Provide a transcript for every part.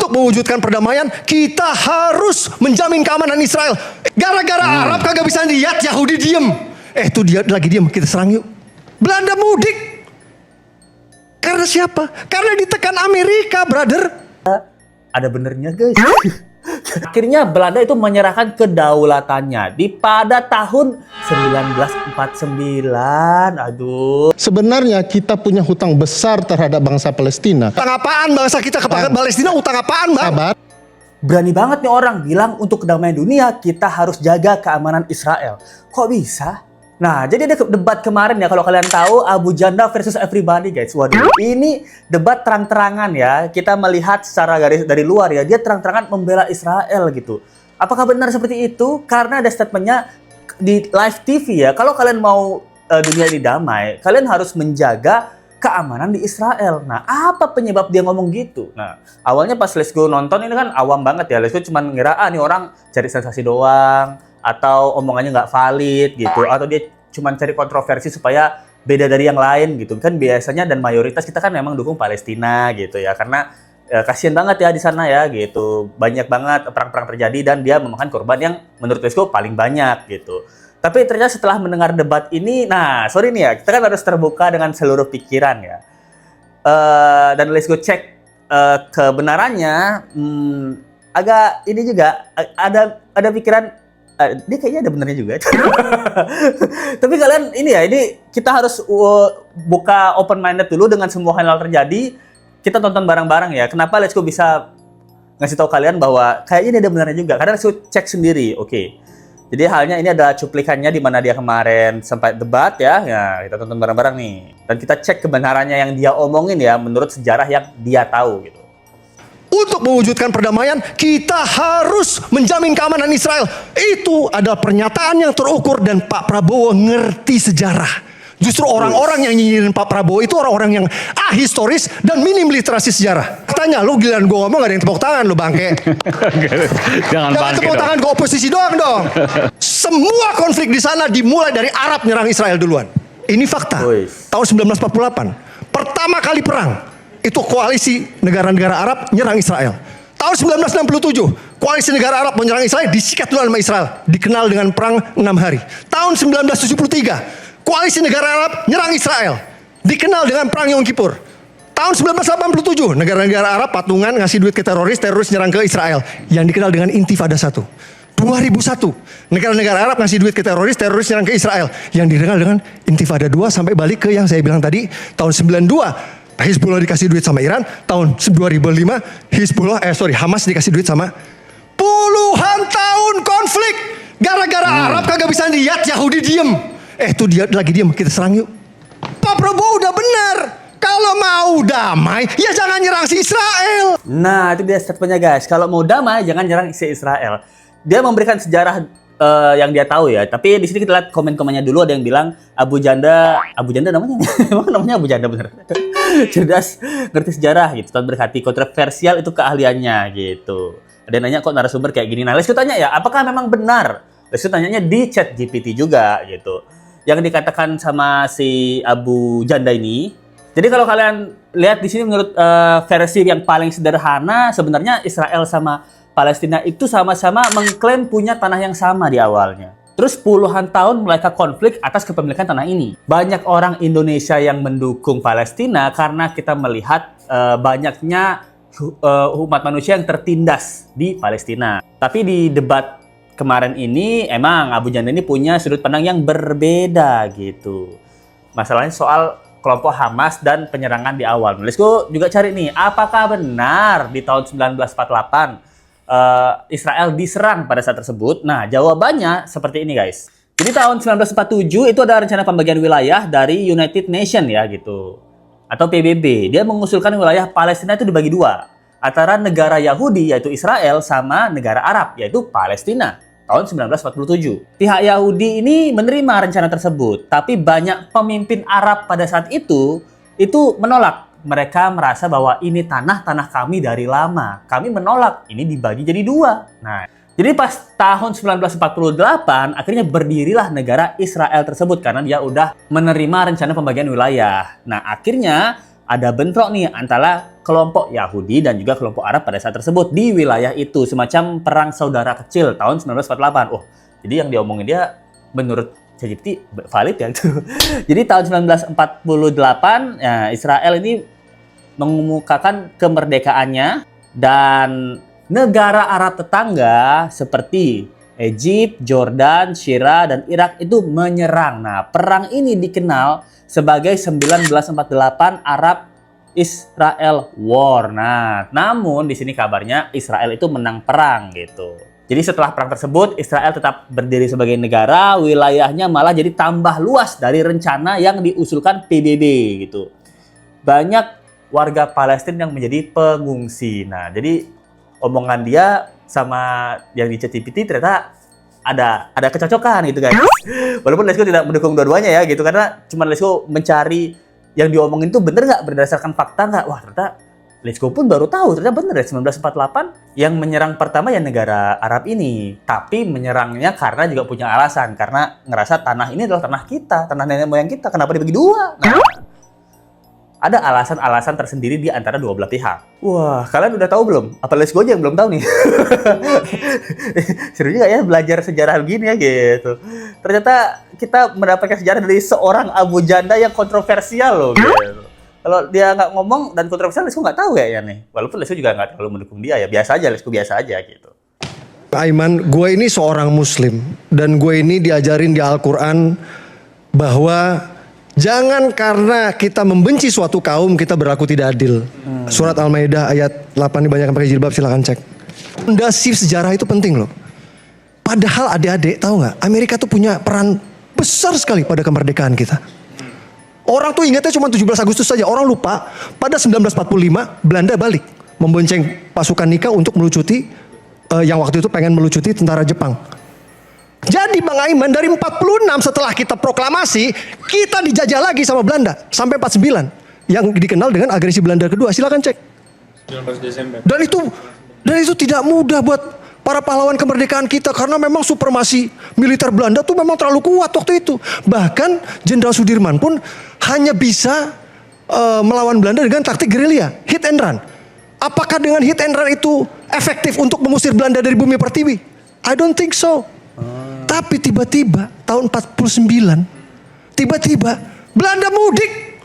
Untuk mewujudkan perdamaian, kita harus menjamin keamanan Israel. Gara-gara Arab kagak bisa lihat Yahudi diem. Tuh dia lagi diem, kita serang yuk. Belanda mudik. Karena siapa? Karena ditekan Amerika, brother. Ada benernya, guys. Akhirnya Belanda itu menyerahkan kedaulatannya pada tahun 1949. Aduh. Sebenarnya kita punya hutang besar terhadap bangsa Palestina. Utang apaan bangsa kita ke Palestina? Utang apaan, Bang? Berani banget nih orang bilang untuk kedamaian dunia kita harus jaga keamanan Israel. Kok bisa? Nah, jadi ada debat kemarin ya, kalau kalian tahu, Abu Janda versus Everybody, guys. Waduh, ini debat terang-terangan ya. Kita melihat secara dari luar ya, dia terang-terangan membela Israel gitu. Apakah benar seperti itu? Karena ada statementnya di live TV ya, kalau kalian mau dunia ini damai, kalian harus menjaga keamanan di Israel. Nah, apa penyebab dia ngomong gitu? Nah, awalnya pas Lesko nonton ini kan awam banget ya. Lesko cuma ngira, nih orang cari sensasi doang, atau omongannya nggak valid gitu, atau dia cuma cari kontroversi supaya beda dari yang lain gitu. Kan biasanya dan mayoritas kita kan memang dukung Palestina gitu ya, karena kasihan banget ya di sana ya gitu. Banyak banget perang-perang terjadi dan dia memakan korban yang menurut Lesko paling banyak gitu. Tapi ternyata setelah mendengar debat ini, nah sorry nih ya, kita kan harus terbuka dengan seluruh pikiran ya. Dan Lesko cek kebenarannya, agak ini juga ada pikiran. Dia kayaknya ada benernya juga. Tapi kalian ini ya, ini kita harus buka open minded dulu dengan semua hal terjadi. Kita tonton bareng-bareng ya. Kenapa Lesko bisa ngasih tahu kalian bahwa kayaknya ini ada benernya juga. Karena Lesko cek sendiri. Oke. Jadi halnya ini ada cuplikannya di mana dia kemarin sempat debat ya. Ya, kita tonton bareng-bareng nih. Dan kita cek kebenarannya yang dia omongin ya menurut sejarah yang dia tahu gitu. Untuk mewujudkan perdamaian, kita harus menjamin keamanan Israel. Itu adalah pernyataan yang terukur dan Pak Prabowo ngerti sejarah. Justru orang-orang yang nyinyirin Pak Prabowo itu orang-orang yang ahistoris dan minim literasi sejarah. Tanya lu, giliran gue ngomong gak ada yang tepuk tangan lu, bangke. Jangan tepuk tangan ke oposisi doang dong. Semua konflik di sana dimulai dari Arab nyerang Israel duluan. Ini fakta. Tahun 1948, pertama kali perang. Itu koalisi negara-negara Arab nyerang Israel. Tahun 1967, koalisi negara Arab menyerang Israel, disikat dulu sama Israel. Dikenal dengan perang 6 hari. Tahun 1973, koalisi negara Arab nyerang Israel. Dikenal dengan perang Yom Kippur. Tahun 1987, negara-negara Arab patungan ngasih duit ke teroris nyerang ke Israel. Yang dikenal dengan Intifada 1. 2001, negara-negara Arab ngasih duit ke teroris nyerang ke Israel. Yang dikenal dengan Intifada 2 sampai balik ke yang saya bilang tadi, tahun 92. Hizbullah dikasih duit sama Iran, tahun 2005 Hamas dikasih duit sama. Puluhan tahun konflik gara-gara Arab kagak bisa lihat Yahudi diem. Tuh dia lagi diem, kita serang yuk. Pak Prabowo udah benar. Kalau mau damai, ya jangan nyerang si Israel. Nah, itu dia statementnya guys. Kalau mau damai, jangan nyerang si Israel. Dia memberikan sejarah yang dia tahu ya. Tapi di sini kita lihat komen-komennya dulu. Ada yang bilang Abu Janda namanya? Emang namanya Abu Janda bener? Cerdas, ngerti sejarah gitu. Tuan berhati, kontroversial itu keahliannya gitu. Ada yang nanya kok narasumber kayak gini. Nah, Lesko tanya ya, apakah memang benar? Lesko tanyanya di chat GPT juga gitu. Yang dikatakan sama si Abu Janda ini. Jadi kalau kalian lihat di sini menurut versi yang paling sederhana, sebenarnya Israel sama Palestina itu sama-sama mengklaim punya tanah yang sama di awalnya. Terus puluhan tahun mereka konflik atas kepemilikan tanah ini. Banyak orang Indonesia yang mendukung Palestina karena kita melihat banyaknya umat manusia yang tertindas di Palestina. Tapi di debat kemarin ini emang Abu Janda ini punya sudut pandang yang berbeda gitu. Masalahnya soal kelompok Hamas dan penyerangan di awal. Lesko juga cari nih, apakah benar di tahun 1948 Israel diserang pada saat tersebut? Nah, jawabannya seperti ini guys. Jadi tahun 1947 itu ada rencana pembagian wilayah dari United Nations ya gitu. Atau PBB. Dia mengusulkan wilayah Palestina itu dibagi dua. Antara negara Yahudi yaitu Israel sama negara Arab yaitu Palestina. Tahun 1947. Pihak Yahudi ini menerima rencana tersebut. Tapi banyak pemimpin Arab pada saat itu menolak. Mereka merasa bahwa ini tanah kami dari lama. Kami menolak, ini dibagi jadi dua. Nah, jadi pas tahun 1948, akhirnya berdirilah negara Israel tersebut. Karena dia udah menerima rencana pembagian wilayah. Nah, akhirnya ada bentrok nih antara kelompok Yahudi dan juga kelompok Arab pada saat tersebut di wilayah itu, semacam perang saudara kecil tahun 1948. Oh, jadi yang diomongin dia menurut ChatGPT valid ya itu. Jadi tahun 1948 ya, Israel ini mengemukakan kemerdekaannya dan negara Arab tetangga seperti Egypt, Jordan, Syria, dan Irak itu menyerang. Nah, perang ini dikenal sebagai 1948 Arab Israel War. Nah, namun di sini kabarnya Israel itu menang perang gitu. Jadi setelah perang tersebut, Israel tetap berdiri sebagai negara, wilayahnya malah jadi tambah luas dari rencana yang diusulkan PBB gitu. Banyak warga Palestina yang menjadi pengungsi. Nah, jadi omongan dia sama yang di ChatGPT ternyata ada kecocokan gitu guys. Walaupun Lesko tidak mendukung dua-duanya ya gitu, karena cuma Lesko mencari yang diomongin tuh bener nggak, berdasarkan fakta nggak. Wah, ternyata Lesko pun baru tahu ternyata bener ya, 1948 yang menyerang pertama ya negara Arab ini. Tapi menyerangnya karena juga punya alasan, karena ngerasa tanah ini adalah tanah kita, tanah nenek moyang kita, kenapa dibagi dua? Nah, ada alasan-alasan tersendiri di antara dua belah pihak. Wah, kalian udah tahu belum? Apa Lesko aja yang belum tahu nih? Seru juga ya belajar sejarah begini ya gitu. Ternyata kita mendapatkan sejarah dari seorang Abu Janda yang kontroversial loh gitu. Kalau dia nggak ngomong dan kontroversial, Lesko nggak tahu ya nih. Walaupun Lesko juga nggak terlalu mendukung dia ya, biasa aja, Lesko biasa aja gitu. Aiman, gue ini seorang muslim dan gue ini diajarin di Al-Quran bahwa jangan karena kita membenci suatu kaum kita berlaku tidak adil. Surat Al-Maidah ayat 8 ini banyak yang pakai jilbab, silahkan cek. Fondasi sejarah itu penting loh. Padahal adik-adik tahu nggak, Amerika tuh punya peran besar sekali pada kemerdekaan kita. Orang tuh ingatnya cuma 17 Agustus saja. Orang lupa pada 1945 Belanda balik membonceng pasukan Nika untuk melucuti yang waktu itu pengen melucuti tentara Jepang. Jadi Bang Aiman, dari 46 setelah kita proklamasi, kita dijajah lagi sama Belanda sampai 49 yang dikenal dengan agresi Belanda kedua. Silakan cek. 19 Desember. Dan itu tidak mudah buat para pahlawan kemerdekaan kita, karena memang supremasi militer Belanda tuh memang terlalu kuat waktu itu. Bahkan Jenderal Sudirman pun hanya bisa melawan Belanda dengan taktik gerilya, hit and run. Apakah dengan hit and run itu efektif untuk mengusir Belanda dari bumi pertiwi? I don't think so. Tapi tiba-tiba tahun 49, tiba-tiba Belanda mudik.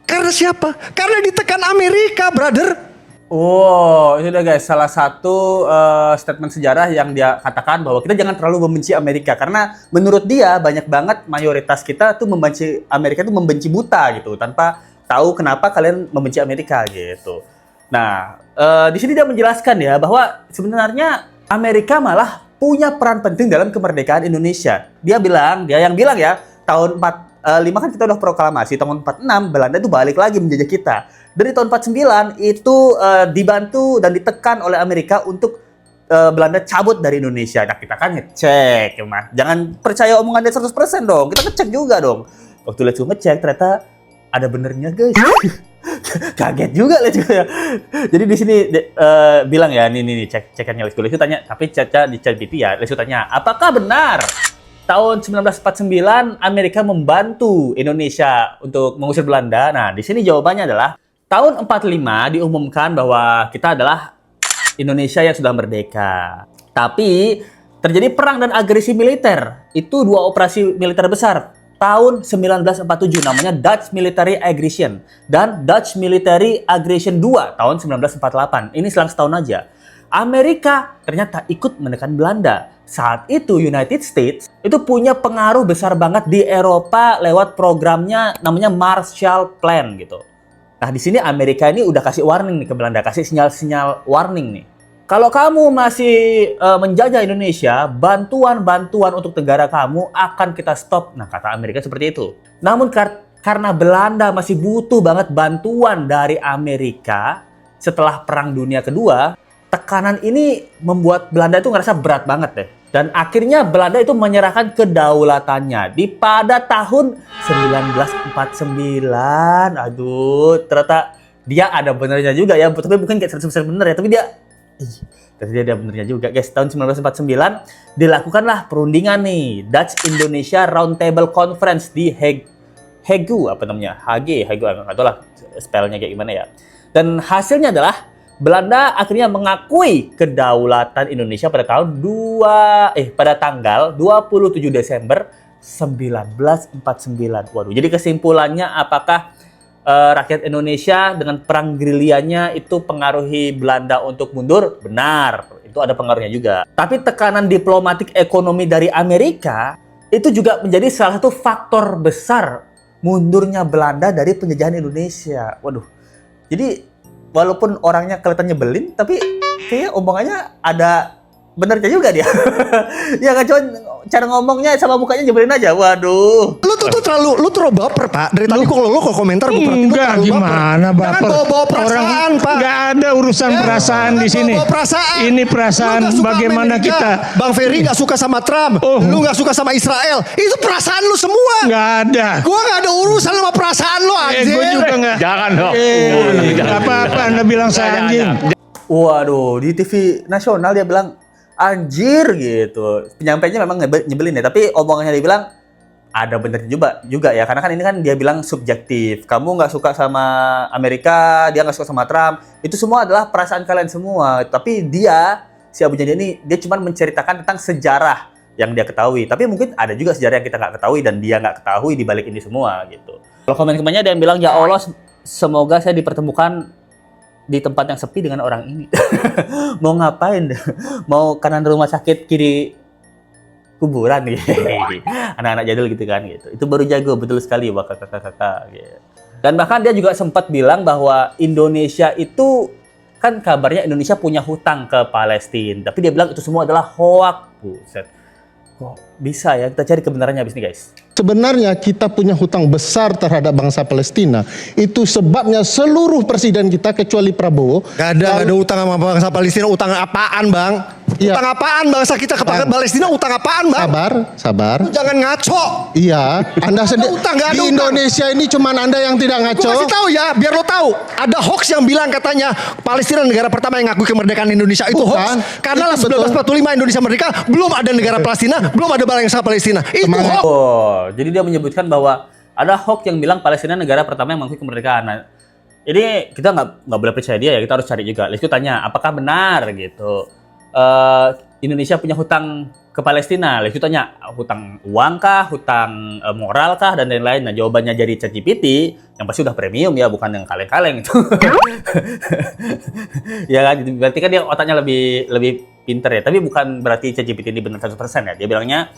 Karena siapa? Karena ditekan Amerika, brother. Oh, itu udah guys, salah satu statement sejarah yang dia katakan bahwa kita jangan terlalu membenci Amerika, karena menurut dia banyak banget mayoritas kita tuh membenci Amerika, tuh membenci buta gitu, tanpa tahu kenapa kalian membenci Amerika gitu. Nah, di sini dia menjelaskan ya bahwa sebenarnya Amerika malah punya peran penting dalam kemerdekaan Indonesia. Dia yang bilang ya, tahun 45 kan kita udah proklamasi, tahun 46 Belanda itu balik lagi menjajah kita. Dari tahun 49 itu dibantu dan ditekan oleh Amerika untuk Belanda cabut dari Indonesia. Nah, kita kan ngecek ya Mas. Jangan percaya omongan dia 100% dong. Kita ngecek juga dong. Waktu Lesko ngecek ternyata ada benernya guys. Kaget juga Lesko ya. Jadi di sini bilang ya, nih cekannya Lesko tanya, tapi Caca di ChatGPT ya, Lesko tanya, apakah benar tahun 1949 Amerika membantu Indonesia untuk mengusir Belanda? Nah, di sini jawabannya adalah tahun 45 diumumkan bahwa kita adalah Indonesia yang sudah merdeka. Tapi terjadi perang dan agresi militer. Itu dua operasi militer besar. Tahun 1947 namanya Dutch Military Aggression dan Dutch Military Aggression 2 tahun 1948. Ini selang setahun aja. Amerika ternyata ikut menekan Belanda. Saat itu United States itu punya pengaruh besar banget di Eropa lewat programnya namanya Marshall Plan gitu. Nah, di sini Amerika ini udah kasih warning nih ke Belanda, kasih sinyal-sinyal warning nih. Kalau kamu masih menjajah Indonesia, bantuan-bantuan untuk negara kamu akan kita stop. Nah, kata Amerika seperti itu. Namun karena Belanda masih butuh banget bantuan dari Amerika setelah Perang Dunia Kedua, tekanan ini membuat Belanda itu ngerasa berat banget deh. Dan akhirnya Belanda itu menyerahkan kedaulatannya pada tahun 1949. Aduh, ternyata dia ada benernya juga ya. Tapi bukan kayak 100% bener ya. Tapi dia ada benernya juga guys. Tahun 1949 dilakukanlah perundingan nih. Dutch Indonesia Roundtable Conference di Hague apa namanya? Hague, nggak tahu lah spellnya kayak gimana ya. Dan hasilnya adalah Belanda akhirnya mengakui kedaulatan Indonesia pada tanggal 27 Desember 1949. Waduh, jadi kesimpulannya apakah rakyat Indonesia dengan perang gerilyanya itu pengaruhi Belanda untuk mundur? Benar, itu ada pengaruhnya juga. Tapi tekanan diplomatik ekonomi dari Amerika itu juga menjadi salah satu faktor besar mundurnya Belanda dari penjajahan Indonesia. Waduh, jadi walaupun orangnya kelihatan nyebelin, tapi kayaknya omongannya ada benernya juga dia. Ya kan, cuma cara ngomongnya sama mukanya nyebelin aja. Waduh. Lu terlalu baper, Pak. Dari tadi kalau lu komentar gue perhatiin lu Enggak, terlalu gimana baper. Jangan baper? bawa-bawa perasaan, Pak. Enggak ada urusan Ya, perasaan jangan di sini. bawa-bawa perasaan. Ini perasaan Lu nggak suka bagaimana Amerika. kita. Bang Ferry gak suka sama Trump. Oh. Lu gak suka sama Israel. Itu perasaan lu semua. Enggak ada. Gua gak ada urusan sama perasaan lu, anjir. Gue juga enggak. Jangan dong. Enggak apa-apa, Anda bilang saya anjing. Waduh, di TV nasional dia bilang anjir gitu. Penyampainya memang nyebelin ya, tapi omongannya dia bilang ada bener juga ya, karena kan ini kan dia bilang subjektif. Kamu nggak suka sama Amerika, dia nggak suka sama Trump, itu semua adalah perasaan kalian semua. Tapi si Abu Janda ini dia cuma menceritakan tentang sejarah yang dia ketahui. Tapi mungkin ada juga sejarah yang kita nggak ketahui dan dia nggak ketahui di balik ini semua gitu. Kalau komen-komennya ada yang bilang, ya Allah, semoga saya dipertemukan di tempat yang sepi dengan orang ini. Mau ngapain? Mau kanan rumah sakit, kiri kuburan gitu. Anak-anak jadul gitu kan gitu. Itu baru jago, betul sekali wah kakak-kakak gitu. Dan bahkan dia juga sempat bilang bahwa Indonesia itu kan kabarnya Indonesia punya hutang ke Palestina, tapi dia bilang itu semua adalah hoak. Buset. Kok bisa ya? Kita cari kebenarannya habis ini, guys. Sebenarnya kita punya hutang besar terhadap bangsa Palestina. Itu sebabnya seluruh presiden kita kecuali Prabowo. Gak ada utang sama bangsa Palestina. Utang apaan, Bang? Iya. Utang apaan bangsa kita ke Palestina? Utang apaan, Bang? Sabar. Jangan ngaco. Iya, Anda sendiri utang, nggak ada di utang. Indonesia ini cuman Anda yang tidak Gue ngaco. kasih tahu ya, biar lo tahu. Ada hoax yang bilang katanya Palestina negara pertama yang ngakui kemerdekaan Indonesia. Itu Bukan. hoax. Karena Itu betul. 1945 Indonesia merdeka, belum ada negara Palestina, belum ada bangsa Palestina. Itu Semangat. hoax. Oh, jadi dia menyebutkan bahwa ada hoax yang bilang Palestina negara pertama yang mengakui kemerdekaan. Nah, ini kita nggak boleh percaya dia ya, kita harus cari juga. Lalu tanya, apakah benar gitu? Indonesia punya hutang ke Palestina. Lalu tanya, hutang uang kah, hutang moral kah, dan lain-lain. Nah, jawabannya jadi ChatGPT, yang pasti udah premium ya, bukan yang kaleng-kaleng itu. Ya kan, berarti kan dia otaknya lebih pinter ya. Tapi bukan berarti ChatGPT ini benar 100% ya. Dia bilangnya,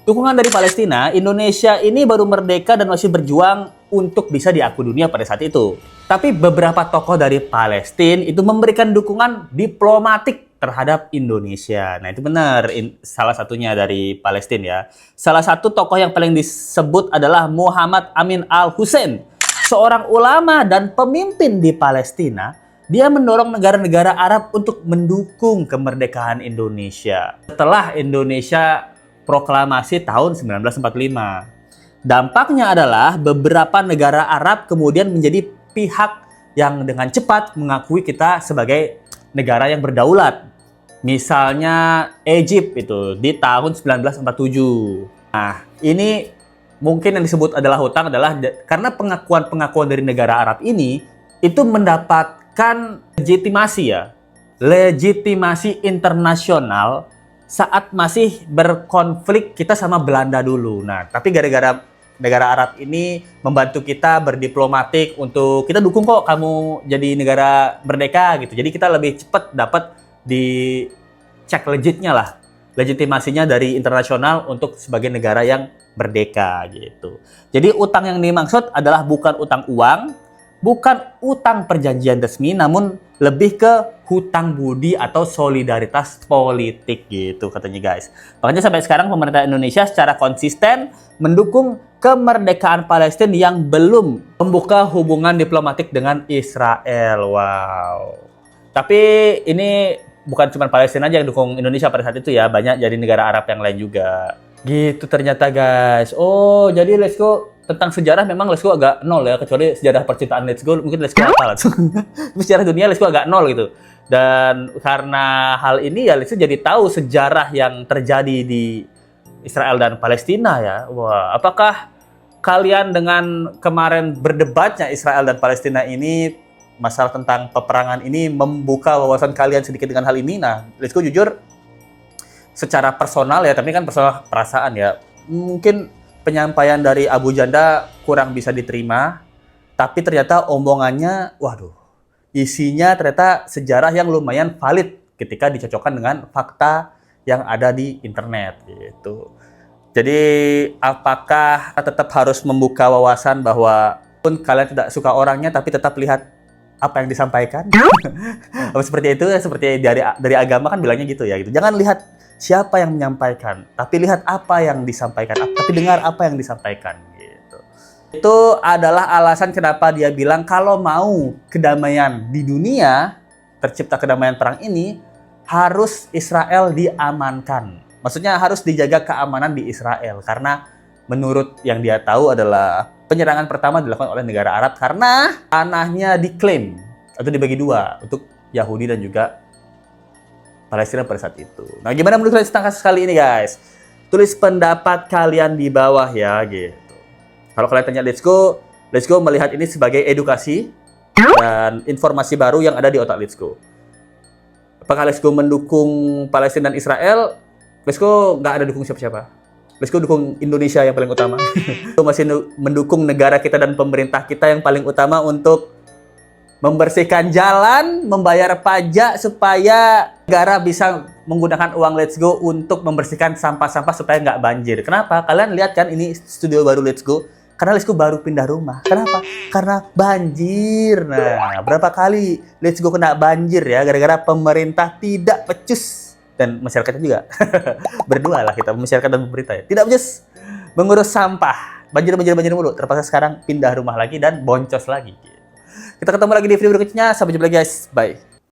dukungan dari Palestina, Indonesia ini baru merdeka dan masih berjuang untuk bisa diakui dunia pada saat itu. Tapi beberapa tokoh dari Palestina itu memberikan dukungan diplomatik terhadap Indonesia. Nah, itu benar. Salah satunya dari Palestina ya. Salah satu tokoh yang paling disebut adalah Muhammad Amin Al-Hussein, seorang ulama dan pemimpin di Palestina. Dia mendorong negara-negara Arab untuk mendukung kemerdekaan Indonesia. Setelah Indonesia proklamasi tahun 1945. Dampaknya adalah beberapa negara Arab kemudian menjadi pihak yang dengan cepat mengakui kita sebagai negara yang berdaulat. Misalnya Egypt itu di tahun 1947. Nah, ini mungkin yang disebut adalah hutang adalah karena pengakuan-pengakuan dari negara Arab ini itu mendapatkan legitimasi internasional saat masih berkonflik kita sama Belanda dulu. Nah, tapi gara-gara negara Arab ini membantu kita berdiplomatik untuk kita dukung kok kamu jadi negara merdeka gitu. Jadi kita lebih cepat dapat di cek legitimasinya dari internasional untuk sebagai negara yang merdeka gitu. Jadi utang yang dimaksud adalah bukan utang uang, bukan utang perjanjian resmi, namun lebih ke hutang budi atau solidaritas politik gitu katanya guys. Makanya sampai sekarang pemerintah Indonesia secara konsisten mendukung kemerdekaan Palestina yang belum membuka hubungan diplomatik dengan Israel. Wow. Tapi ini bukan cuma Palestina aja yang dukung Indonesia pada saat itu ya, banyak dari negara Arab yang lain juga. Gitu ternyata guys. Oh, jadi Let's Go tentang sejarah memang Let's Go agak nol ya, kecuali sejarah percintaan Let's Go mungkin Let's Go hafal. Sejarah dunia Let's Go agak nol gitu. Dan karena hal ini ya Let's Go jadi tahu sejarah yang terjadi di Israel dan Palestina ya. Wah, apakah kalian dengan kemarin berdebatnya Israel dan Palestina ini masalah tentang peperangan ini membuka wawasan kalian sedikit dengan hal ini. Nah, let's go jujur, secara personal ya, tapi kan personal perasaan ya, mungkin penyampaian dari Abu Janda kurang bisa diterima, tapi ternyata omongannya, waduh, isinya ternyata sejarah yang lumayan valid ketika dicocokkan dengan fakta yang ada di internet gitu. Jadi apakah tetap harus membuka wawasan bahwa pun kalian tidak suka orangnya tapi tetap lihat apa yang disampaikan? Seperti itu ya, seperti dari agama kan bilangnya gitu ya gitu. Jangan lihat siapa yang menyampaikan, tapi lihat apa yang disampaikan, tapi dengar apa yang disampaikan gitu. Itu adalah alasan kenapa dia bilang kalau mau kedamaian di dunia, tercipta kedamaian perang ini, harus Israel diamankan. Maksudnya harus dijaga keamanan di Israel. Karena menurut yang dia tahu adalah penyerangan pertama dilakukan oleh negara Arab karena tanahnya diklaim atau dibagi dua untuk Yahudi dan juga Palestina pada saat itu. Nah, gimana menurut kalian tentang kasus kali ini, guys? Tulis pendapat kalian di bawah ya, gitu. Kalau kalian tanya let's go melihat ini sebagai edukasi dan informasi baru yang ada di otak Let's Go. Apakah Let's Go mendukung Palestina dan Israel? Let's Go nggak ada dukung siapa-siapa. Let's Go dukung Indonesia yang paling utama. Itu masih mendukung negara kita dan pemerintah kita yang paling utama untuk membersihkan jalan, membayar pajak supaya negara bisa menggunakan uang Let's Go untuk membersihkan sampah-sampah supaya nggak banjir. Kenapa? Kalian lihat kan ini studio baru Let's Go. Karena Let's Go baru pindah rumah. Kenapa? Karena banjir. Nah, berapa kali Let's Go kena banjir ya, gara-gara pemerintah tidak becus. Dan masyarakatnya juga. Berdua lah kita, masyarakat dan pemerintah ya. Tidak becus mengurus sampah. Banjir mulu. Terpaksa sekarang pindah rumah lagi dan boncos lagi. Kita ketemu lagi di video berikutnya. Sampai jumpa lagi guys. Bye.